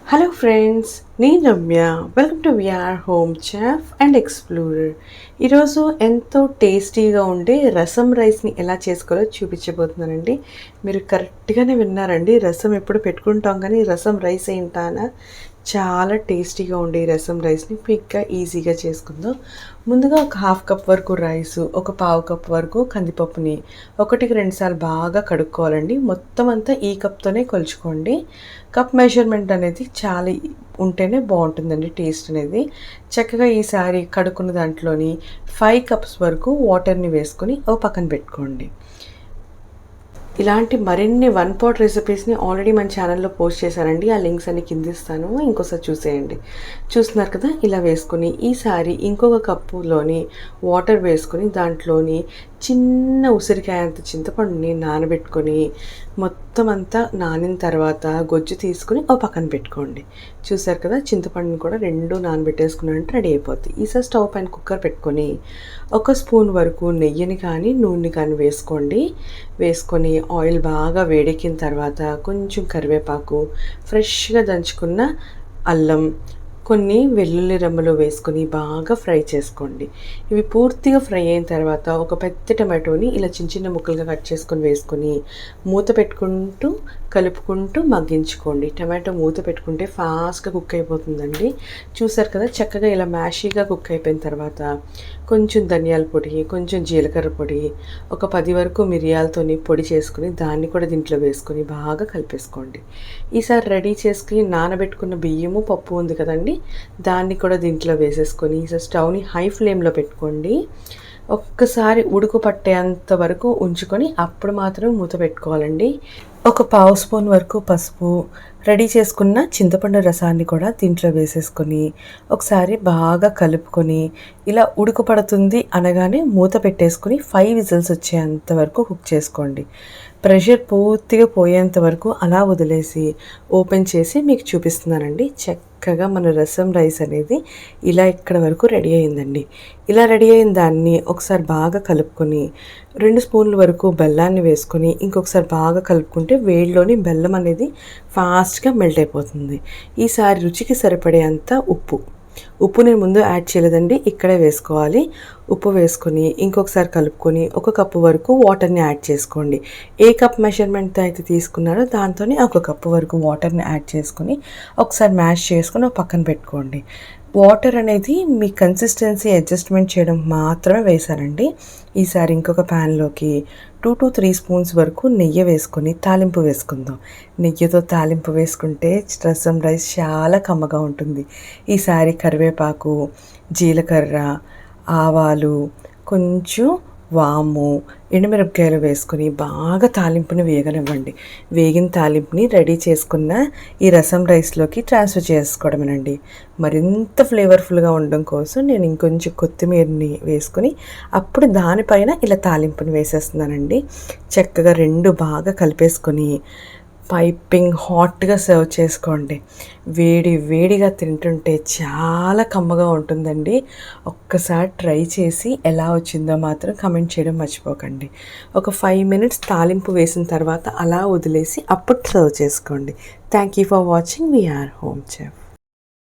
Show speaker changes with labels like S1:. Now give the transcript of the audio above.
S1: Hello friends, నేను Ramya. Welcome to VR home chef and explorer. ఈరోజు ఎంతో టేస్టీగా ఉండే రసం రైస్ని ఎలా చేసుకోవాలో చూపించబోతున్నానండి. మీరు కరెక్ట్గానే విన్నారండి. రసం ఎప్పుడు పెట్టుకుంటాం కానీ రసం రైస్ ఏంటానా, చాలా టేస్టీగా ఉండే ఈ రసం రైస్ని క్విక్గా ఈజీగా చేసుకుందాం. ముందుగా ఒక హాఫ్ కప్ వరకు రైసు, ఒక పావు కప్ వరకు కందిపప్పుని 1-2 సార్లు బాగా కడుక్కోవాలండి. మొత్తం అంతా ఈ కప్తోనే కొలుచుకోండి. కప్ మెజర్మెంట్ అనేది చాలా ఉంటేనే బాగుంటుందండి టేస్ట్ అనేది. చక్కగా ఈసారి కడుక్కున్న దాంట్లోని 5 కప్స్ వరకు వాటర్ని వేసుకొని ఓ పక్కన పెట్టుకోండి. ఇలాంటి మరిన్ని 1 పాట్ రెసిపీస్ని ఆల్రెడీ మన ఛానల్లో పోస్ట్ చేశానండి. ఆ లింక్స్ అన్ని కింద ఇస్తాను, ఇంకోసారి చూసేయండి. చూస్తున్నారు కదా, ఇలా వేసుకొని ఈసారి ఇంకొక కప్పులోని వాటర్ వేసుకొని దాంట్లోని చిన్న ఉసిరికాయ అంత చింతపండుని నానబెట్టుకొని మొత్తం అంతా నానిన తర్వాత గొజ్జు తీసుకుని ఓ పక్కన పెట్టుకోండి. చూసారు కదా, చింతపండుని కూడా 2 నానబెట్టేసుకున్నారంటే రెడీ అయిపోద్ది. ఈసారి స్టవ్ పైన కుక్కర్ పెట్టుకొని 1 స్పూన్ వరకు నెయ్యిని కానీ నూనెని కానీ వేసుకొని ఆయిల్ బాగా వేడెక్కిన తర్వాత కొంచెం కరివేపాకు, ఫ్రెష్గా దంచుకున్న అల్లం, కొన్ని వెల్లుల్లి రెమ్మలు వేసుకొని బాగా ఫ్రై చేసుకోండి. ఇవి పూర్తిగా ఫ్రై అయిన తర్వాత ఒక పెద్ద టమాటోని ఇలా చిన్న చిన్న ముక్కలుగా కట్ చేసుకొని వేసుకొని మూత పెట్టుకుంటూ కలుపుకుంటూ మగ్గించుకోండి. టమాటో మూత పెట్టుకుంటే ఫాస్ట్గా కుక్ అయిపోతుందండి. చూసారు కదా, చక్కగా ఇలా మ్యాషీగా కుక్ అయిపోయిన తర్వాత కొంచెం ధనియాల పొడి, కొంచెం జీలకర్ర పొడి, ఒక 10 వరకు మిరియాలతోని పొడి చేసుకుని దాన్ని కూడా దీంట్లో వేసుకొని బాగా కలిపేసుకోండి. ఈసారి రెడీ చేసుకుని నానబెట్టుకున్న బియ్యము పప్పు ఉంది కదండి, దాన్ని కూడా దీంట్లో వేసేసుకొని ఈసారి స్టవ్ని హై ఫ్లేమ్లో పెట్టుకోండి. ఒక్కసారి ఉడుకు పట్టేంత వరకు ఉంచుకొని అప్పుడు మాత్రం మూత పెట్టుకోవాలండి. ఒక పావు స్పూన్ వరకు పసుపు, రెడీ చేసుకున్న చింతపండు రసాన్ని కూడా దీంట్లో వేసేసుకొని ఒకసారి బాగా కలుపుకొని ఇలా ఉడుకు పడుతుంది అనగానే మూత పెట్టేసుకొని 5 విజిల్స్ వచ్చేంత వరకు కుక్ చేసుకోండి. ప్రెషర్ పూర్తిగా పోయేంత వరకు అలా వదిలేసి ఓపెన్ చేసి మీకు చూపిస్తున్నానండి. చక్కగా మన రసం రైస్ అనేది ఇలా ఇక్కడ వరకు రెడీ అయిందండి. ఇలా రెడీ అయిన దాన్ని ఒకసారి బాగా కలుపుకొని 2 స్పూన్ల వరకు బెల్లాన్ని వేసుకొని ఇంకొకసారి బాగా కలుపుకుంటే వేడిలోని బెల్లం అనేది ఫాస్ట్గా మెల్ట్ అయిపోతుంది. ఈసారి రుచికి సరిపడేంత ఉప్పు నేను ముందు యాడ్ చేయలేదండి, ఇక్కడే వేసుకోవాలి. ఉప్పు వేసుకొని ఇంకొకసారి కలుపుకొని 1 కప్పు వరకు వాటర్ని యాడ్ చేసుకోండి. ఏ కప్ మెజర్మెంట్తో అయితే తీసుకున్నారో దాంతోనే 1 కప్పు వరకు వాటర్ని యాడ్ చేసుకొని ఒకసారి మ్యాష్ చేసుకొని పక్కన పెట్టుకోండి. వాటర్ అనేది మీ కన్సిస్టెన్సీ అడ్జస్ట్మెంట్ చేయడం మాత్రమే వేశానండి. ఈసారి ఇంకొక ప్యాన్లోకి 2 to 3 స్పూన్స్ వరకు నెయ్యి వేసుకొని తాలింపు వేసుకుందాం. నెయ్యితో తాలింపు వేసుకుంటే రసం రైస్ చాలా కమ్మగా ఉంటుంది. ఈసారి కరివేపాకు, జీలకర్ర, ఆవాలు, కొంచెం వాము, ఎండుమిరపకాయలు వేసుకొని బాగా తాలింపుని వేగనివ్వండి. వేగిన తాలింపుని రెడీ చేసుకున్న ఈ రసం రైస్లోకి ట్రాన్స్ఫర్ చేసుకోవడమేనండి. మరింత ఫ్లేవర్ఫుల్గా ఉండడం కోసం నేను ఇంకొంచెం కొత్తిమీరని వేసుకొని అప్పుడు దానిపైన ఇలా తాలింపుని వేసేస్తున్నానండి. చక్కగా 2 బాగా కలిపేసుకొని పైపింగ్ హాట్గా సర్వ్ చేసుకోండి. వేడిగా తింటుంటే చాలా కమ్మగా ఉంటుందండి. ఒక్కసారి ట్రై చేసి ఎలా వచ్చిందో మాత్రం కమెంట్ చేయడం మర్చిపోకండి. ఒక 5 మినిట్స్ తాలింపు వేసిన తర్వాత అలా వదిలేసి అప్పుడు సర్వ్ చేసుకోండి. Thank you for watching VR home chef.